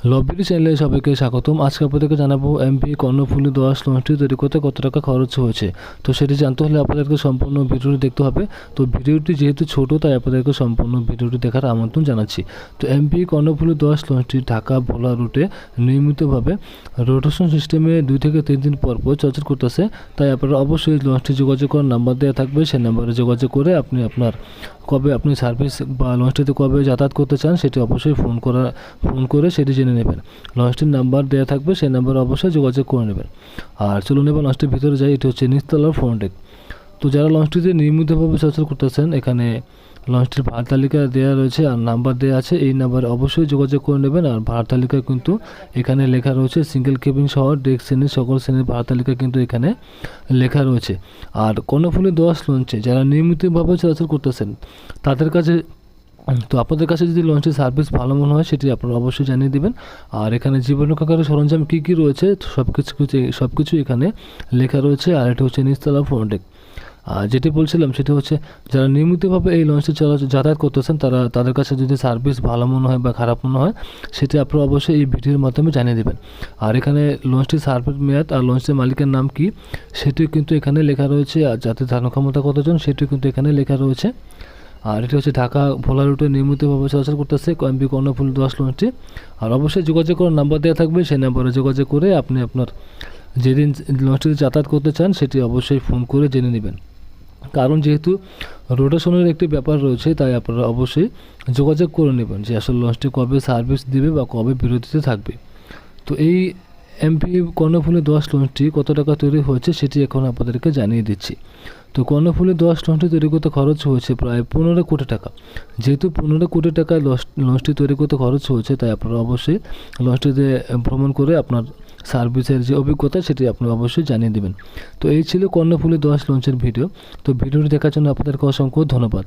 লবির চ্যানেলে সবাইকে স্বাগতম। আজকে আপনাদেরকে জানাবো এমভি কর্ণফুলী 10 লঞ্চটি তৈরি করতে কত টাকা খরচ হয়েছে। তো সেটি জানতে হলে আপনাদেরকে সম্পূর্ণ ভিডিওটি দেখতে হবে। তো ভিডিওটি যেহেতু ছোট, তাই আপনাদেরকে সম্পূর্ণ ভিডিওটি দেখার আমন্ত্রণ জানাচ্ছি। তো এমভি কর্ণফুলী 10 লঞ্চটি ঢাকা ভোলা রুটে নিয়মিতভাবে রোটেশন সিস্টেমে 2 থেকে 3 দিন পর চলাচল করতেছে। তাই আপনারা অবশ্যই লঞ্চটি যোগাযোগ করার নাম্বার দেওয়া থাকবে, সেই নাম্বারে যোগাযোগ করে কবে আপনি সার্ভিস বা লঞ্চটিতে কবে যাতায়াত করতে চান সেটি অবশ্যই ফোন করে সেটি জেনে নেবেন। লঞ্চটির নাম্বার দেওয়া থাকবে, সেই নাম্বারে অবশ্যই যোগাযোগ করে নেবেন। আর চলুন এবার লঞ্চটির ভিতরে যাই। এটি হচ্ছে নিচতলার ফ্রন্ট ডেক। তো যারা লঞ্চটিতে নিয়মিতভাবে চলাচল করতেছেন, এখানে লঞ্চটির ভাড়া তালিকা দেওয়া রয়েছে আর নাম্বার দেওয়া আছে। এই নাম্বারে অবশ্যই যোগাযোগ করে নেবেন। আর ভাড়া তালিকা কিন্তু এখানে লেখা রয়েছে, সিঙ্গেল কেবিন সহ ডেক শ্রেণীর সকল শ্রেণীর ভাড়া তালিকা কিন্তু এখানে লেখা রয়েছে। আর কর্ণফুলী 10 লঞ্চে যারা নিয়মিতভাবে চলাচল করতেছেন তাদের কাছে, তো আপনাদের কাছে যদি লঞ্চের সার্ভিস ভালো মনে হয় সেটি আপনারা অবশ্যই জানিয়ে দেবেন। আর এখানে জীবন রক্ষাকারী সরঞ্জাম কী কী রয়েছে সব কিছু এখানে লেখা রয়েছে। আর এটি হচ্ছে নিচতলা ফ্রন্ট ডেক। আর যেটি বলছিলাম সেটি হচ্ছে, যারা নিয়মিতভাবে এই লঞ্চে যাতায়াত করতেছেন তাদের কাছে যদি সার্ভিস ভালো মনে হয় বা খারাপ মনে হয় সেটি আপনারা অবশ্যই এই ভিডিওর মাধ্যমে জানিয়ে দেবেন। আর এখানে লঞ্চটির সার্ভিস মেয়াদ আর লঞ্চের মালিকের নাম কি সেটিও কিন্তু এখানে লেখা রয়েছে। আর যাতে ধারণ ক্ষমতা কতজন সেটিও কিন্তু এখানে লেখা রয়েছে। আর এটি হচ্ছে ঢাকা ভোলা রুটে নিয়মিতভাবে চলাচল করতেছে এমভি কর্ণফুলী 10 লঞ্চটি। আর অবশ্যই যোগাযোগ করার নাম্বার দেওয়া থাকবে, সেই নাম্বারে যোগাযোগ করে আপনি আপনার যেদিন লঞ্চটিতে যাতায়াত করতে চান সেটি অবশ্যই ফোন করে জেনে নেবেন। কারণ যেহেতু রোটেশনের একটি ব্যাপার রয়েছে, তাই আপনারা অবশ্যই যোগাযোগ করে নেবেন যে আসলে লঞ্চটি কবে সার্ভিস দিবে বা কবে বিরতিতে থাকবে। তো এই এমভি কর্ণফুলী 10 লঞ্চটি কত টাকা তৈরি হয়েছে সেটি এখন আপনাদেরকে জানিয়ে দিচ্ছি। তো কর্ণফুলী 10 লঞ্চটি তৈরি করতে খরচ হয়েছে প্রায় 15 কোটি টাকা। যেহেতু 15 কোটি টাকায় লঞ্চটি তৈরি করতে খরচ হয়েছে, তাই আপনারা অবশ্যই লঞ্চটিতে ভ্রমণ করে আপনার সার্ভিসের যে অভিজ্ঞতা সেটি আপনি অবশ্যই জানিয়ে দেবেন। তো এই ছিল কর্ণফুলী 10 লঞ্চের ভিডিও। তো ভিডিওটি দেখার জন্য আপনাদেরকে অসংখ্য ধন্যবাদ।